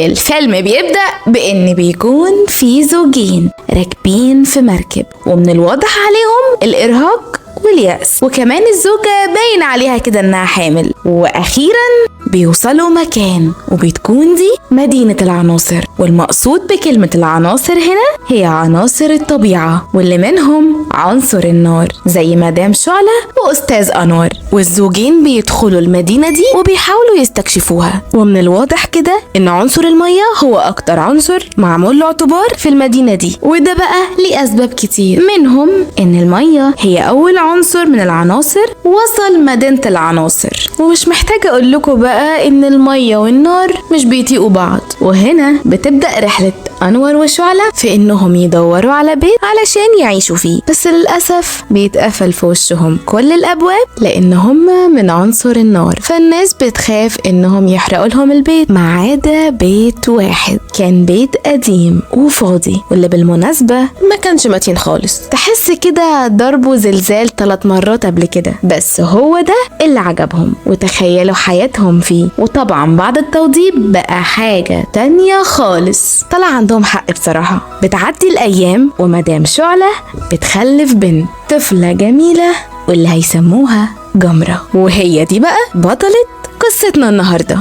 الفيلم بيبدأ بإن بيكون في زوجين راكبين في مركب، ومن الواضح عليهم الإرهاق واليأس، وكمان الزوجة باين عليها كده إنها حامل. وأخيرا بيوصلوا مكان وبتكون دي مدينة العناصر، والمقصود بكلمة العناصر هنا هي عناصر الطبيعة، واللي منهم عنصر النار زي مدام شعلة وأستاذ أنور. والزوجين بيدخلوا المدينة دي وبيحاولوا يستكشفوها، ومن الواضح كده إن عنصر المية هو أكتر عنصر معمول له اعتبار في المدينة دي، وده بقى لأسباب كتير، منهم إن المية هي أول عنصر من العناصر وصل مدينة العناصر. ومش محتاجة أقول لكم بقى إن المية والنار مش بيطيقوا بعض، وهنا بتبدأ رحلة أنور وشعلة في إنهم يدوروا على بيت علشان يعيشوا فيه، بس للأسف بيتقفل في وشهم كل الأبواب لأن هم من عنصر النار، فالناس بتخاف إنهم يحرقوا لهم البيت ما عدا بيت واحد كان بيت قديم وفاضي، واللي بالمناسبة ما كانش متين خالص، تحس كده ضربه زلزال 3 مرات قبل كده، بس هو ده اللي عجبهم وتخيلوا حياتهم فيه. وطبعا بعد التوضيب بقى حاجة تانية خالص. طلع عندهم حق بصراحة. بتعدي الأيام ومدام شعلة بتخلف بنت، طفلة جميلة واللي هيسموها جمرة، وهي دي بقى بطلة قصتنا النهاردة.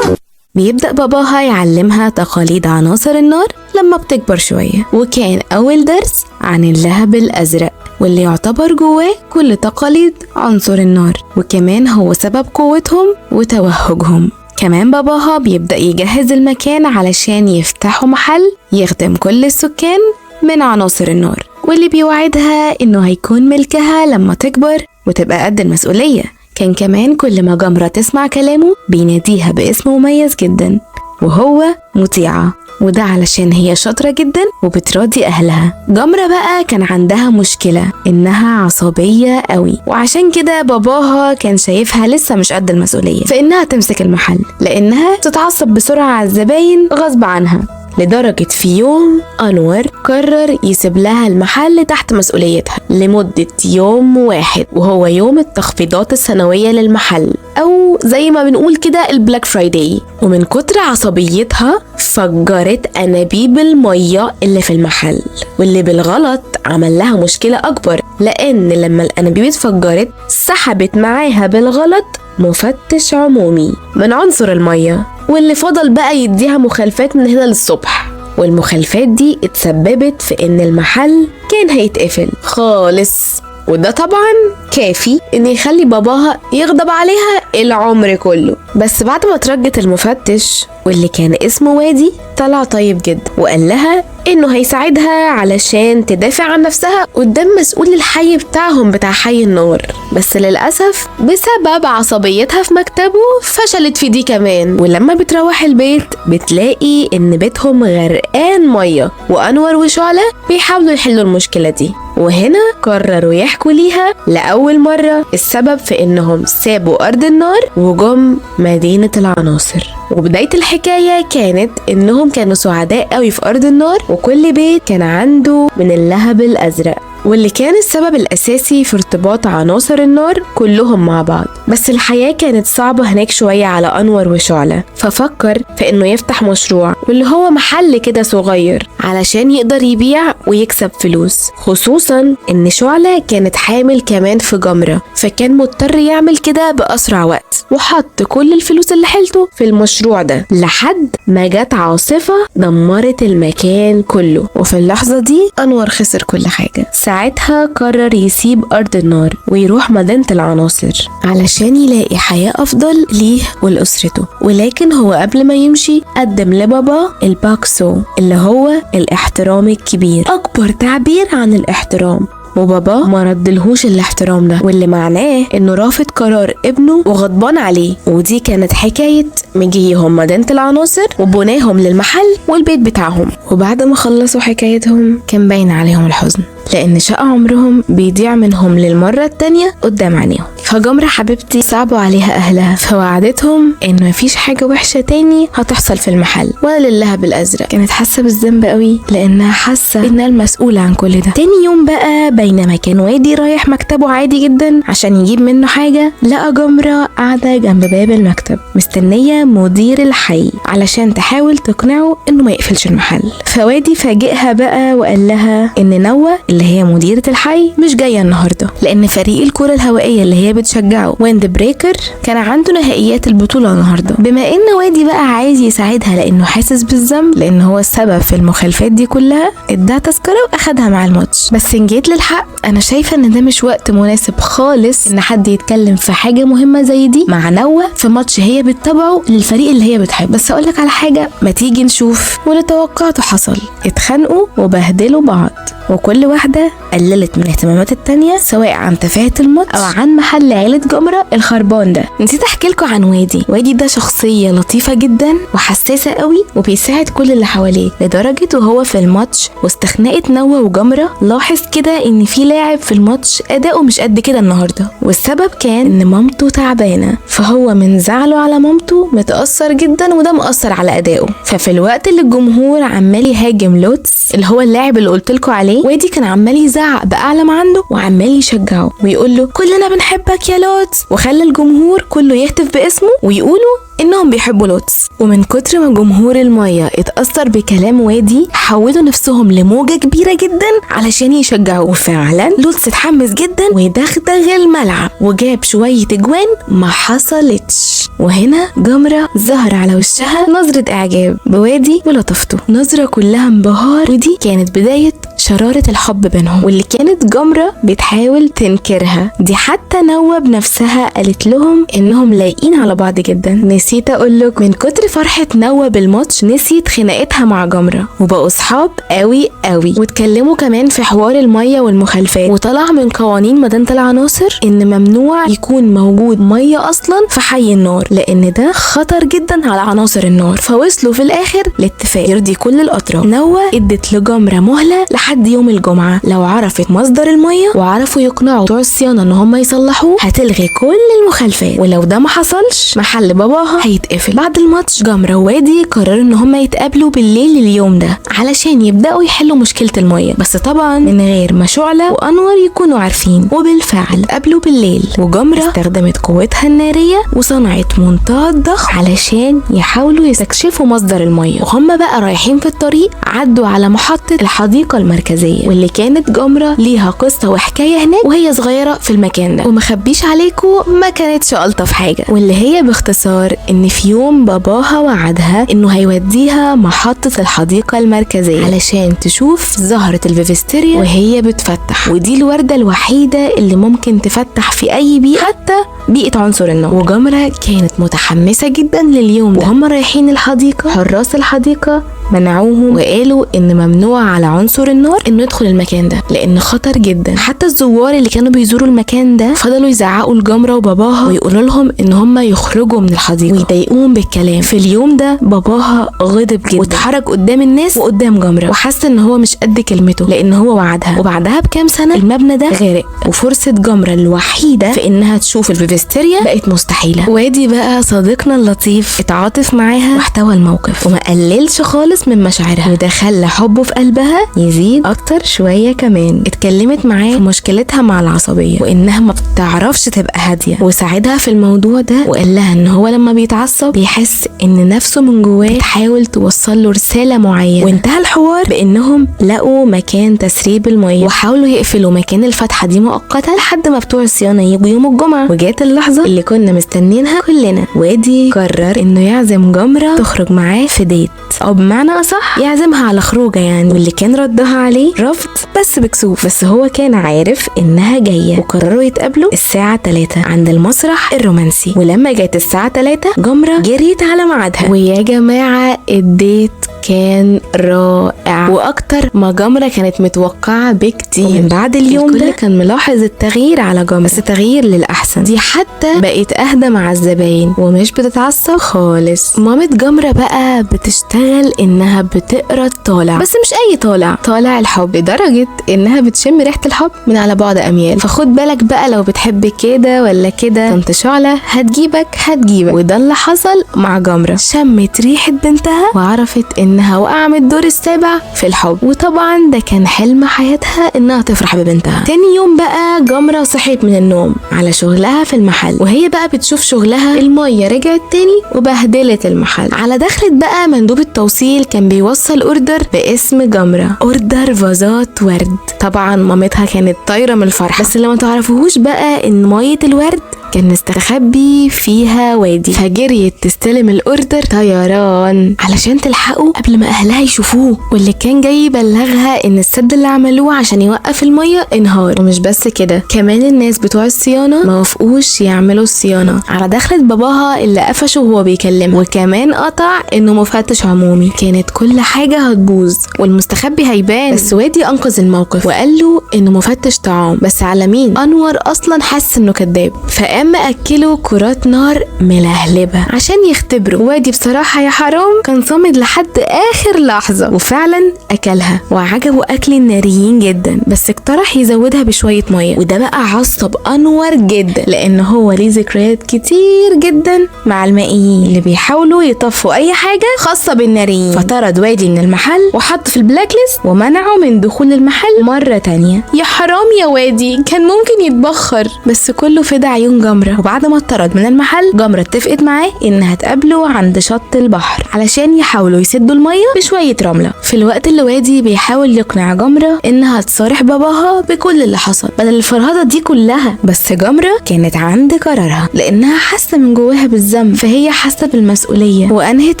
بيبدأ باباها يعلمها تقاليد عناصر النار لما بتكبر شوية، وكان أول درس عن اللهب الأزرق واللي يعتبر جواه كل تقاليد عنصر النار، وكمان هو سبب قوتهم وتوهجهم. كمان باباها بيبدأ يجهز المكان علشان يفتحوا محل يخدم كل السكان من عناصر النار، واللي بيوعدها إنه هيكون ملكها لما تكبر وتبقى قد المسؤولية. كان كمان كل ما جمرة تسمع كلامه بيناديها باسم مميز جدا وهو مطيعة، وده علشان هي شاطرة جدا وبتراضي أهلها. جمرة بقى كان عندها مشكلة إنها عصبية قوي، وعشان كده باباها كان شايفها لسه مش قد المسؤولية فإنها تمسك المحل، لأنها تتعصب بسرعة على الزباين غصب عنها، لدرجة في يوم أنور قرر يسيب لها المحل تحت مسؤوليتها لمدة يوم واحد، وهو يوم التخفيضات السنوية للمحل، أو زي ما بنقول كده البلاك فرايداي. ومن كتر عصبيتها فجرت أنابيب المية اللي في المحل، واللي بالغلط عمل لها مشكلة أكبر، لأن لما الأنابيب اتفجرت سحبت معاها بالغلط مفتش عمومي من عنصر المية، واللي فضل بقى يديها مخالفات من هنا للصبح. والمخالفات دي اتسببت في ان المحل كان هيتقفل خالص، وده طبعا كافي ان يخلي باباها يغضب عليها العمر كله. بس بعد ما ترجت المفتش واللي كان اسمه وادي طلع طيب جدا وقال لها انه هيساعدها علشان تدافع عن نفسها قدام مسؤول الحي بتاعهم بتاع حي النار، بس للأسف بسبب عصبيتها في مكتبه فشلت في دي كمان. ولما بتروح البيت بتلاقي ان بيتهم غرقان مية، وأنور وشعلة بيحاولوا يحلوا المشكلة دي، وهنا قرروا يحكوا ليها لأول مرة السبب في انهم سابوا أرض النار وجم مدينة العناصر. وبداية الحكاية كانت انهم كانوا سعداء قوي في أرض النار، وكل بيت كان عنده من اللهب الأزرق، واللي كان السبب الأساسي في ارتباط عناصر النار كلهم مع بعض. بس الحياة كانت صعبة هناك شوية على أنور وشعلة، ففكر في إنه يفتح مشروع واللي هو محل كده صغير علشان يقدر يبيع ويكسب فلوس، خصوصا إن شعلة كانت حامل كمان في جمرة، فكان مضطر يعمل كده بأسرع وقت، وحط كل الفلوس اللي حيلته في المشروع ده لحد ما جت عاصفة دمرت المكان كله. وفي اللحظة دي أنور خسر كل حاجة. ساعتها قرر يسيب أرض النار ويروح مدينة العناصر علشان يلاقي حياة أفضل ليه ولأسرته. ولكن هو قبل ما يمشي قدم لبابا الباكسو اللي هو الاحترام الكبير، أكبر تعبير عن الاحترام، وبابا ما ردلهوش الاحترام ده، واللي معناه انه رافض قرار ابنه وغضبان عليه. ودي كانت حكاية مجيهم مدينة العناصر وبناهم للمحل والبيت بتاعهم. وبعد ما خلصوا حكايتهم كان باين عليهم الحزن، لان شقة عمرهم بيضيع منهم للمرة التانية قدام عينيهم. فجمرة حبيبتي صعبوا عليها اهلها، فوعدتهم ان مفيش حاجة وحشة تاني هتحصل في المحل ولا للهب الازرق. كانت حاسة بالذنب قوي لانها حاسة انها المسؤولة عن كل ده. تاني يوم بقى بينما كان وادي رايح مكتبه عادي جدا عشان يجيب منه حاجة، لقى جمرة قاعدة جنب باب المكتب مستنية مدير الحي علشان تحاول تقنعه انه ما يقفلش المحل. فوادي فاجئها بقى وقال لها ان نوة اللي هي مديرة الحي مش جاية النهاردة لان فريق الكرة الهوائية اللي هي بتشجعه ويند بريكر كان عنده نهائيات البطولة النهاردة. بما ان وادي بقى عايز يساعدها لانه حاسس بالذنب لان هو السبب في المخالفات دي كلها، اداها تذكرة واخدها مع الماتش. بس ان جيت للحق انا شايفة ان ده مش وقت مناسب خالص ان حد يتكلم في حاجة مهمة زي دي مع نوة في ماتش هي بتتابعه للفريق اللي هي بتحب. بس اقولك على حاجة، ما تيجي نشوف. واللي توقعته حصل، اتخانقوا وبهدلوا بعض وكل واحدة قللت من اهتمامات التانية سواء عن تفاهة الماتش او عن محل عيلة جمرة الخربان ده. نسيت احكي لكم عن وادي ده شخصية لطيفة جدا وحساسة قوي وبيساعد كل اللي حواليه، لدرجة وهو في الماتش واستخنقت نوة وجمرة لاحظ كده ان في لاعب في الماتش اداؤه مش قد كده النهاردة، والسبب كان ان مامته تعبانة، فهو من زعله على مامته متأثر جدا وده مأثر على اداؤه. ففي الوقت اللي الجمهور عمال يهاجم لوتس اللي هو اللاعب اللي قلت لكم عليه، وادي كان عمال يزعق بأعلى ما عنده وعمال يشجعه ويقول له كلنا بنحبك يا لوتس، وخلى الجمهور كله يهتف باسمه ويقولوا انهم بيحبوا لوتس. ومن كتر ما جمهور المية اتأثر بكلام وادي حولوا نفسهم لموجة كبيرة جدا علشان يشجعوه، وفعلا لوتس اتحمس جدا ودغدغ الملعب وجاب شوية اجوان ما حصلتش. وهنا جمرة ظهر على وشها نظرة اعجاب بوادي ولطفته، نظرة كلها انبهار، ودي كانت بداية شرارة الحب بينهم واللي كانت جمرة بتحاول تنكرها. دي حتى نوة بنفسها قالت لهم انهم لايقين على بعض جدا. نسيت اقول لك، من كتر فرحة نوة بالماتش نسيت خناقتها مع جمرة وبقوا صحاب قوي قوي، واتكلموا كمان في حوار المية والمخالفات، وطلع من قوانين مدينة العناصر ان ممنوع يكون موجود مية اصلا في حي النار لان ده خطر جدا على عناصر النار. فوصلوا في الاخر لاتفاق يرضي كل الاطراف. نوة ادت لجمرة مهلة لحد يوم الجمعة، لو عرفت مصدر المية وعرفوا يقنعوا بتوع الصيانة ان هم يصلحوه هتلغي كل المخالفات، ولو ده ما حصلش محل باباها هيتقفل. بعد الماتش جمرة ووادي قرروا ان هم يتقابلوا بالليل اليوم ده علشان يبدأوا يحلوا مشكلة المية، بس طبعا من غير ما شعلة وانور يكونوا عارفين. وبالفعل قابلوا بالليل وجمرة استخدمت قوتها النارية وصنعت منطاد ضخم علشان يحاولوا يستكشفوا مصدر المية. وهم بقى رايحين في الطريق عدوا على محطة الحديقة المركزية واللي كانت جمرة ليها قصة وحكاية هناك وهي صغيرة في المكان ده، ومخبيش عليكم ما كانتش ألطف حاجة، واللي هي باختصار ان في يوم باباها وعدها انه هيوديها محطة الحديقة المركزية علشان تشوف زهرة الفيفستيريا وهي بتفتح، ودي الوردة الوحيدة اللي ممكن تفتح في اي بيئة حتى بيئة عنصر النار. وجمرة كانت متحمسة جدا لليوم ده. وهم رايحين الحديقة حراس الحديقة منعوهم وقالوا ان ممنوع على عنصر النار انه يدخل المكان ده لان خطر جدا. حتى الزوار اللي كانوا بيزوروا المكان ده فضلوا يزعقوا لجمرة وباباها ويقولوا لهم ان هم يخرجوا من الحديقة ويضايقوهم بالكلام. في اليوم ده باباها غضب جدا واتحرك قدام الناس وقدام جمرة وحس ان هو مش قد كلمته لان هو وعدها. وبعدها بكام سنة المبنى ده غرق وفرصة جمرة الوحيدة في انها تشوف الفيفستيريا بقت مستحيلة. وادي بقى صديقنا اللطيف اتعاطف معاها واحتوى الموقف وما قللش خالص من مشاعرها، وده خلى حبه في قلبها يزيد اكتر شوية كمان. اتكلمت معاه في مشكلتها مع العصبية وانها ما بتعرفش تبقى هادية، وساعدها في الموضوع ده وقال لها ان هو لما بيتعصب بيحس ان نفسه من جواه بتحاول توصل له رسالة معينة. وانتهى الحوار بانهم لقوا مكان تسريب المية وحاولوا يقفلوا مكان الفتحة دي مؤقتا لحد ما بتوع الصيانة يجوا يوم الجمعة. وجات اللحظة اللي كنا مستنينها كلنا، وادي قرر انه يعزم جمرة تخرج معاه في ديت، او بمعنى اصح يعزمها على خروجه يعني. واللي كان ردها عليه رفض بس بكسوف، بس هو كان عارف انها جايه. وقرروا يتقابلوا الساعه 3 عند المسرح الرومانسي. ولما جت الساعه 3 جمرة جريت على ميعادها. ويا جماعه الديت كان رائع واكتر ما جمرة كانت متوقعة بكتير. ومن بعد اليوم ده كان ملاحظ التغيير على جمرة، بس تغيير للأحسن. دي حتى بقت أهدى مع الزباين ومش بتتعصب خالص. مامة جمرة بقى بتشتغل إنها بتقرا الطالع، بس مش أي طالع الحب، لدرجة إنها بتشم ريحة الحب من على بعد أميال. فخد بالك بقى لو بتحب كده ولا كده، طنط شعلة هتجيبك. وده اللي حصل مع جمرة. شمت ريحة بنتها وعرفت إنها وقع من الدور السابع في الحب، وطبعا ده كان حلم حياتها إنها تفرح ببنتها. تاني يوم بقى جمرة صحيت من النوم على شغلها في المحل، وهي بقى بتشوف شغلها المية رجعت تاني وبهدلت المحل. على دخلت بقى مندوب التوصيل كان بيوصل اوردر باسم جمرة، اوردر فازات ورد. طبعا مامتها كانت طايرة من الفرحة، بس اللي ما تعرفوهوش بقى ان مية الورد كان مستخبي فيها وادي، فجريت تستلم الاوردر طيران علشان تلحقه قبل ما اهلها يشوفوه. واللي كان جاي يبلغها ان السد اللي عملوه عشان يوقف الميه انهار. ومش بس كده، كمان الناس بتوع الصيانه ما وافقوش يعملوا الصيانه. على دخلت باباها اللي قفشه وهو بيكلمه، وكمان قطع انه مفتش عمومي. كانت كل حاجه هتبوظ والمستخبي هيبان، بس وادي انقذ الموقف وقال له انه مفتش طعام، بس على مين؟ انور اصلا حس انه كذاب، فقام اكله كرات نار ملهلبه عشان يختبره. وادي بصراحه يا حرام كان صامد لحد اخر لحظه، وفعلا اكلها وعجبه اكل الناريين جدا، بس اقترح يزودها بشويه ميه. وده بقى عصب انور جدا، لان هو ليه ذكريات كتير جدا مع المائيين اللي بيحاولوا يطفوا اي حاجه خاصه بالناريين. فطرد وادي من المحل وحط في البلاك ليست ومنعه من دخول المحل مره تانية. يا حرام يا وادي، كان ممكن يتبخر، بس كله فدا عيون جمرة. وبعد ما اتطرد من المحل، جمرة اتفقت معاه انها تقابله عند شط البحر علشان يحاولوا يسدوا الميه بشويه رمله. في الوقت اللي وادي بيحاول يقنع جمرة انها تصارح باباها بكل اللي حصل بدل الفرهده دي كلها، بس جمرة كانت عند قرارها لانها حاسه من جواها بالذنب، فهي حاسه بالمسؤوليه. وانهت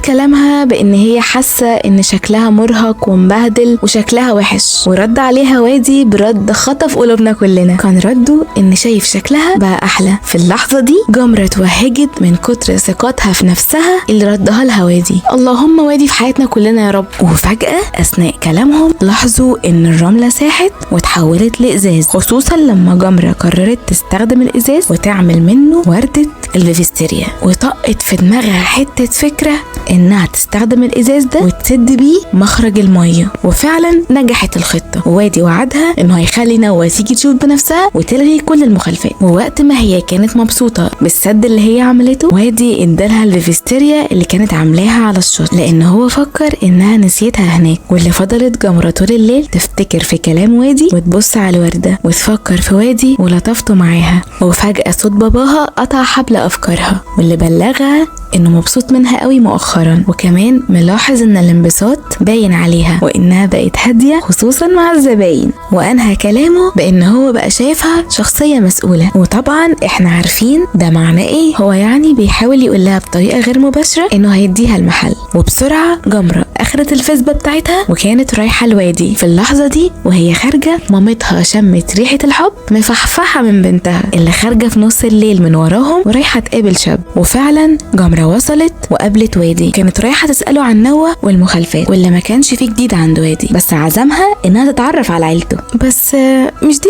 كلامها بان هي حاسه ان شكلها مرهق ومبهدل وشكلها وحش. ورد عليها وادي برد خطف قلوبنا كلنا، كان رده ان شايف شكلها بقى احلى. في اللحظه دي جمرة اتوهجت من كتر ثقتها في نفسها اللي ردها لها وادي. اللهم وادي في حياتنا كلنا يا رب. وفجاه اثناء كلامهم لاحظوا ان الرمله ساحت وتحولت لازاز، خصوصا لما جمرة قررت تستخدم الازاز وتعمل منه ورده الفيفستيريا. وطقت في دماغها حته فكره انها تستخدم الازاز ده وتسد بيه مخرج الميه، وفعلا نجحت الخطه. ووادي وعدها انه هيخلي نوى تيجي تشوف بنفسها وتلغي كل المخالفات. ووقت ما هي كانت مبسوطه بالسد اللي هي عملته، وادي ادالها الفيفستيريا اللي كانت عاملاها على الشط، لان هو فكر انها نسيتها هناك. واللي فضلت جمرة طول الليل تفتكر في كلام وادي وتبص على الورده وتفكر في وادي ولطفته معاها. وفجاه صوت باباها قطع حبل افكارها، واللي بلغها انه مبسوط منها قوي مؤخرا، وكمان ملاحظ ان الانبساط باين عليها وانها بقت هاديه خصوصا مع الزباين. وانهى كلامه بان هو بقى شايفها شخصيه مسؤوله. وطبعا احنا عارفين ده معناه ايه، هو يعني بيحاول يقول لها بطريقه غير مباشره انه هيديها المحل. وبسرعه جمرة اخدت الفسبه بتاعتها وكانت رايحه الوادي. في اللحظه دي وهي خارجه، مامتها شمت ريحه الحب مفحفحه من بنتها اللي خارجه في نص الليل من وراهم ورايحه تقابل شاب. وفعلا جمرة وصلت وقابلت وادي، كانت رايحه تساله عن نوى والمخالفات واللي ما كانش فيه جديد عند وادي، بس عزمها انها تتعرف على عيلته. بس مش دي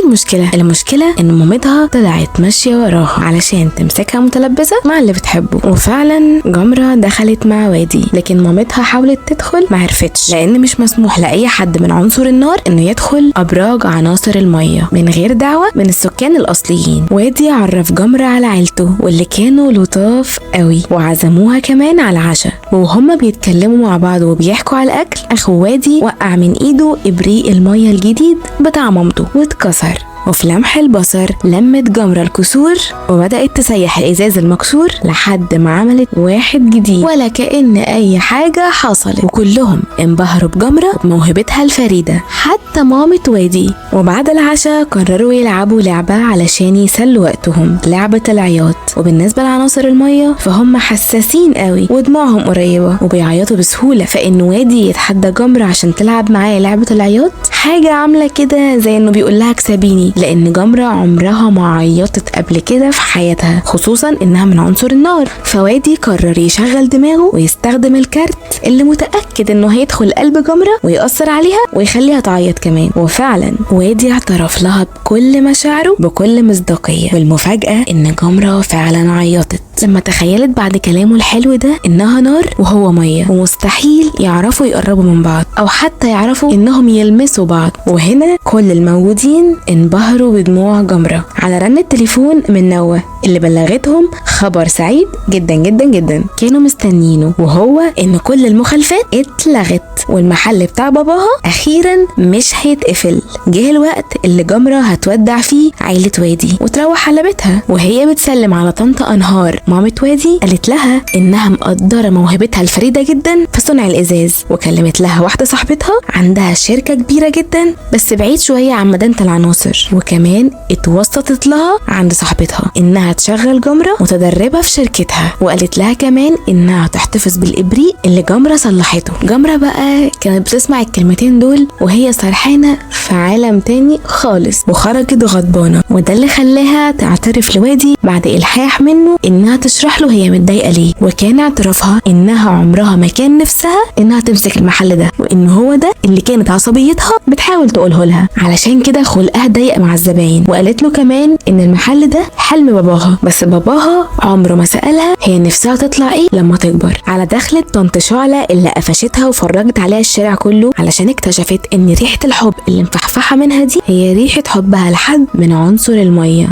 المشكله ان مامتها طلعت ماشيه وراها علشان تمسكها متلبسه مع اللي بتحبه. وفعلا جمرة دخلت مع وادي، لكن مامتها حاولت تدخل ما عرفتش، لان مش مسموح لاي حد من عنصر النار انه يدخل ابراج عناصر الميه من غير دعوه من السكان الاصليين. وادي عرف جمرة على عيلته واللي كانوا لطاف قوي، وعزموها كمان على العشاء. وهم بيتكلموا مع بعض وبيحكوا على الاكل، اخو وادي وقع من ايده ابريق الميه الجديد بتاع مامته واتكسر. وفي لمح البصر لمت جمرة الكسور وبدأت تسيح الإزاز المكسور لحد ما عملت واحد جديد ولا كأن أي حاجة حصلت. وكلهم انبهروا بجمرة وموهبتها الفريدة، حتى مامة وادي. وبعد العشاء قرروا يلعبوا لعبة علشان يسلوا وقتهم، لعبة العياط. وبالنسبة لعناصر المية فهم حساسين قوي ودموعهم قريبة وبيعيطوا بسهولة، فإن وادي يتحدى جمرة عشان تلعب معاه لعبة العياط حاجة عاملة كده زي إنه بيقول لها اكسبيني، لان جمرة عمرها ما عيطت قبل كده في حياتها، خصوصا انها من عنصر النار. فوادي قرر يشغل دماغه ويستخدم الكارت اللي متأكد انه هيدخل قلب جمرة ويأثر عليها ويخليها تعيط كمان. وفعلا وادي اعترف لها بكل مشاعره بكل مصداقية، والمفاجأة ان جمرة فعلا عيطت لما تخيلت بعد كلامه الحلو ده انها نار وهو مية، ومستحيل يعرفوا يقربوا من بعض او حتى يعرفوا انهم يلمسوا بعض. وهنا كل الموجودين انبهروا بدموع جمرة على رن التليفون من نوة اللي بلغتهم خبر سعيد جدا جدا جدا كانوا مستنينه، وهو ان كل المخالفات اتلغت والمحل بتاع باباها اخيرا مش هيتقفل. جه الوقت اللي جمرة هتودع فيه عيلة وادي وتروح على بيتها، وهي بتسلم على طنط انهار مامة وادي قالت لها انها مقدرة موهبتها الفريدة جدا في صنع الازاز، وكلمت لها واحدة صاحبتها عندها شركة كبيرة جدا بس بعيد شوية عن مدينة العناصر، وكمان اتوسطت لها عند صاحبتها انها تشغل جمرة وتدربها في شركتها، وقالت لها كمان انها تحتفظ بالابريق اللي جمرة صلحته. جمرة بقى كانت بتسمع الكلمتين دول وهي سرحانة في عالم تاني خالص، وخرجت غضبانة، وده اللي خلاها تعترف لوادي بعد الحاح منه انها تشرح له هي متضايقة ليه. وكان اعترافها انها عمرها ما كان نفسها انها تمسك المحل ده، وان هو ده اللي كانت عصبيتها بتحاول تقوله لها، علشان كده خلقها ضيق مع الزباين. وقالت له كمان ان المحل ده حلم باباها، بس باباها عمره ما سألها هي نفسها تطلع ايه لما تكبر. على دخلت طنط شعلة اللي قفشتها وفرجت عليها الشارع كله، علشان اكتشفت ان ريحة الحب اللي مفحفحة منها دي هي ريحة حبها لحد من عنصر المية.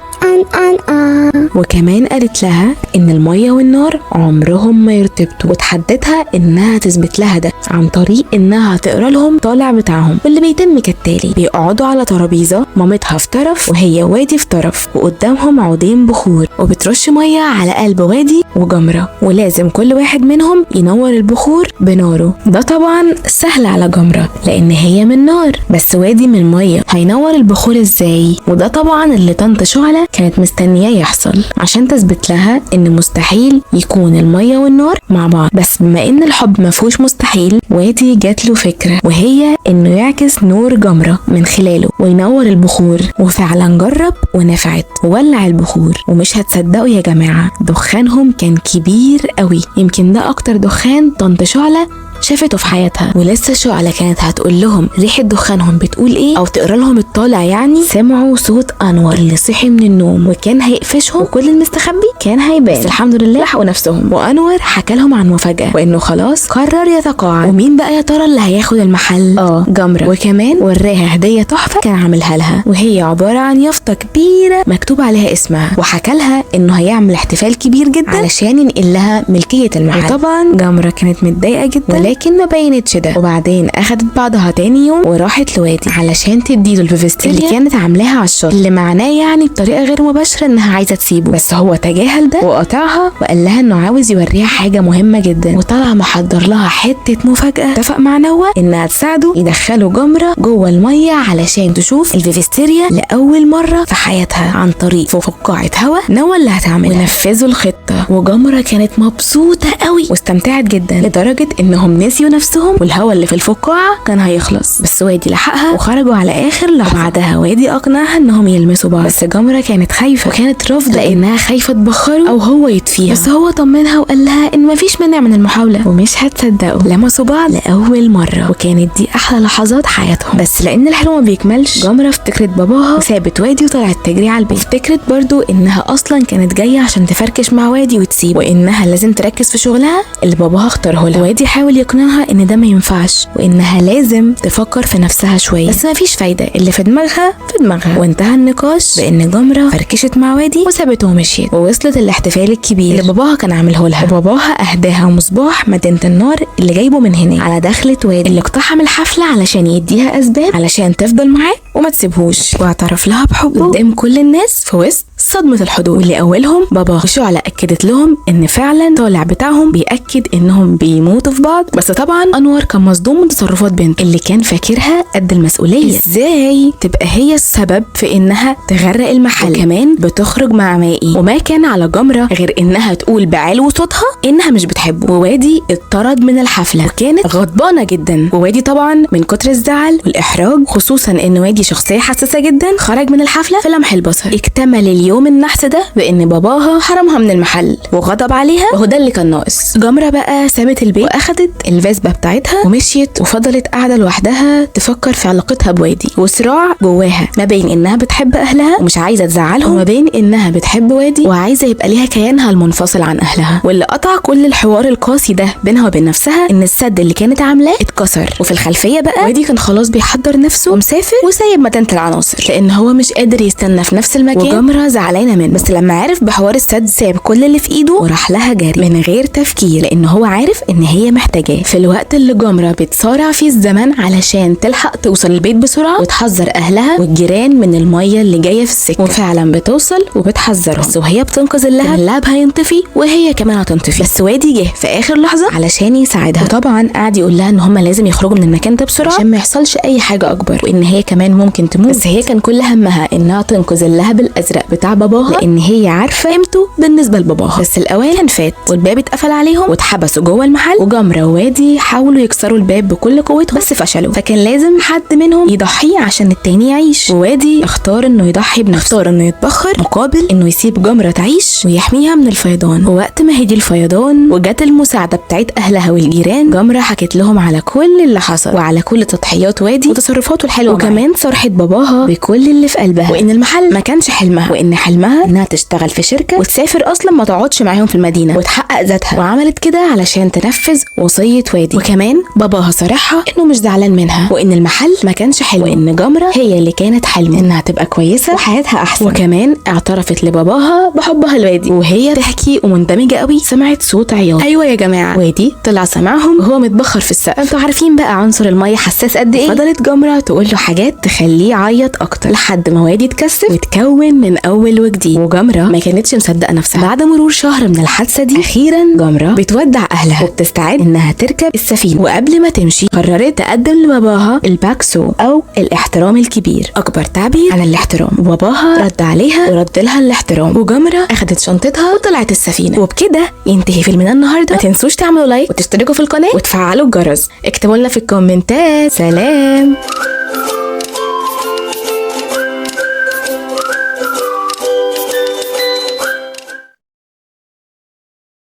وكمان قالت لها ان المية والنار عمرهم ما يرتبطوا، وتحدتها انها تثبت لها ده عن طريق انها تقرا لهم طالع بتاعهم، واللي بيتم كالتالي: بيقعدوا على ترابيزه مامتها في طرف وهي وادي في طرف، وقدامهم عودين بخور، وبترش ميه على قلب وادي وجمرة، ولازم كل واحد منهم ينور البخور بناره. ده طبعا سهل على جمرة لان هي من نار، بس وادي من ميه، هينور البخور ازاي؟ وده طبعا اللي طنط شعلة كانت مستنياه يحصل عشان تثبت لها ان مستحيل يكون الميه والنار مع بعض. بس بما ان الحب مفهوش مستحيل، وادي جات له فكره، وهي انه يعكس نور جمرة من خلاله وينور البخور. وفعلا جرب ونفعت، وولع البخور، ومش هتصدقوا يا جماعه دخانهم كان كبير قوي، يمكن ده اكتر دخان طنط شعلة شافته في حياتها. ولسه شعلة كانت هتقول لهم ريحة دخانهم بتقول ايه او تقرا لهم الطالع يعني، سمعوا صوت انور اللي صحي من النوم وكان هيقفشهم، وكل المستخبي كان هيبان، بس الحمد لله لحقوا نفسهم. وانور حكى لهم عن مفاجأة وانه خلاص قرر يتقاعد. ومين بقى يا ترى اللي هياخد المحل؟ جمرة. وكمان وراها هدية تحفة كان عاملها لها، وهي عبارة عن يافطة كبيرة مكتوب عليها اسمها، وحكى لها انه هيعمل احتفال كبير جدا علشان ينقل لها ملكية المحل. وطبعا جمرة كانت متضايقة جدا لكن ما بينتش ده. وبعدين اخدت بعضها تاني يوم وراحت لوادي علشان تديله البيفستيريا اللي كانت عاملاها على الشط، اللي معناه يعني بطريقه غير مباشره انها عايزه تسيبه، بس هو تجاهل ده وقطعها وقال لها انه عاوز يوريها حاجه مهمه جدا، وطلع محضر لها حته مفاجاه. اتفق مع نوة انها تساعده يدخلوا جمرة جوه الميه علشان تشوف البيفستيريا لاول مره في حياتها عن طريق فقاعه هواء نوة اللي هتعملها. ونفذوا الخطه، وجمرة كانت مبسوطه قوي واستمتعت جدا لدرجه انهم نسيوا نفسهم والهواء اللي في الفقاعة كان هيخلص. بس وادي لحقها وخرجوا على اخر لحظة. بعدها وادي اقنعها انهم يلمسوا بعض، بس جمرة كانت خايفة وكانت رافضة لانها خايفة تبخره او هو يطفيها، بس هو طمنها وقال لها ان مفيش مانع من المحاولة. ومش هتصدقوا لمسوا بعض لاول مرة، وكانت دي احلى لحظات حياتهم. بس لان الحلم ما بيكملش، جمرة افتكرت باباها وسابت وادي وطلعت تجري على البيت. افتكرت برضو انها اصلا كانت جاية عشان تفركش مع وادي وتسيبه، وانها لازم تركز في شغلها اللي باباها اختاره لها. وادي حاول يقنعها ان ده ما ينفعش وانها لازم تفكر في نفسها شويه، بس ما فيش فايده، اللي في دماغها في دماغها. وانتهى النقاش بان جمرة فركشت مع وادي وسابته ومشيت، ووصلت الاحتفال الكبير اللي باباها كان عامله لها، وباباها اهداها مصباح مدينه النار اللي جايبه من هنا. على دخلت وادي اللي اقتحم الحفله علشان يديها اسباب علشان تفضل معاه وما تسيبهوش، واعترف لها بحبه قدام كل الناس في وسط صدمة الحضور، واللي اولهم باباها وشعلة اكدت لهم ان فعلا طالع بتاعهم بيأكد انهم بيموتوا في بعض. بس طبعا انور كان مصدوم من تصرفات بنته اللي كان فاكرها قد المسؤولية. ازاي تبقى هي السبب في انها تغرق المحل وكمان بتخرج مع مائي؟ وما كان على جمرة غير انها تقول بعلو صوتها انها مش بتحبه. ووادي اتطرد من الحفلة وكانت غضبانة جدا، ووادي طبعا من كتر الزعل والاحراج، خصوصا ان وادي شخصية حساسة جدا، خرج من الحفلة في لمح البصر. اكتمل اليوم النحس ده بان باباها حرمها من المحل وغضب عليها، وهو ده اللي كان ناقص. جمرة بقى سابت البيت واخدت الفيسبا بتاعتها ومشيت، وفضلت قاعدة لوحدها تفكر في علاقتها بوادي، وصراع جواها ما بين انها بتحب اهلها ومش عايزة تزعلهم، وما بين انها بتحب وادي وعايزة يبقى ليها كيانها المنفصل عن اهلها. واللي قطع كل الحوار القاسي ده بينها وبين نفسها ان السد اللي كانت عاملاه اتكسر، وفي الخلفية بقى وادي كان خلاص بيحضر نفسه ومسافر وسايب مدينة العناصر لان هو مش قادر يستنى في نفس المكان، وجمرة زعلانة منه. بس لما عرف بحوار السد ساب كل اللي في ايده وراح لها جري من غير تفكير، لان هو عارف ان هي محتاجاه في الوقت اللي جمرة بتصارع فيه الزمن علشان تلحق توصل البيت بسرعة وتحذر اهلها والجيران من المية اللي جاية في السكة. وفعلا بتوصل وبتحذرهم، بس وهي بتنقذ اللهب هينطفي وهي كمان هتنطفي. بس وادي جه في اخر لحظة علشان يساعدها، وطبعا قعد يقول لها ان هم لازم يخرجوا من المكان ده بسرعة عشان ما يحصلش اي حاجة اكبر، وان هي كمان ممكن تموت. بس هي كان كل همها انها تنقذ اللهب الازرق بتاع باباها لان هي عارفة قيمته بالنسبة لباباها. بس الاوان كان فات والباب اتقفل عليهم واتحبسوا جوه المحل، وجمرة ووادي حاولوا يكسروا الباب بكل قوتهم بس فشلوا، فكان لازم حد منهم يضحي عشان التاني يعيش. ووادي اختار انه يضحي بنفسه، اختار انه يتبخر مقابل انه يسيب جمرة تعيش ويحميها من الفيضان. ووقت ما هدي الفيضان وجت المساعدة بتاعت اهلها والجيران، جمرة حكت لهم على كل اللي حصل وعلى كل تضحيات وادي وتصرفاته الحلوة، وكمان صرحت باباها بكل اللي في قلبها، وان المحل ما كانش حلمها، وان حلمها انها تشتغل في شركة وتسافر اصلا ما تقعدش معاهم في المدينة وتحقق ذاتها، وعملت كده علشان تنفذ وصية وادي. وكمان باباها صرحها انه مش زعلان منها، وان المحل ما كانش حلو، وان جمرة هي اللي كانت حلم انها تبقى كويسة وحياتها احسن. وكمان اعترفت لباباها بحبها لوادي، وهي تحكي ومندمجة قوي سمعت صوت عياط. ايوه يا جماعة، وادي طلع سمعهم وهو متبخر في السقف. انتوا عارفين بقى عنصر المية حساس قد ايه. فضلت جمرة تقول له حاجات تخليه يعيط اكتر لحد ما وادي اتكسر وتكون من اول وجديد. وجمرة ما كانتش مصدقة نفسها. بعد مرور شهر من الحادثة دي اخيرا جمرة بتودع اهلها وبتستعد انها تركب السفينة، وقبل ما تمشي قررت تقدم لباباها الباكسو او الاحترام الكبير، اكبر تعبير عن الاحترام. وباباها رد عليها ورد لها الاحترام، وجمرة اخدت شنطتها وطلعت السفينة. وبكده ينتهي فيلمنا النهارده. ما تنسوش تعملوا لايك وتشتركوا في القناة وتفعلوا الجرس. اكتبوا لنا في الكومنتات. سلام.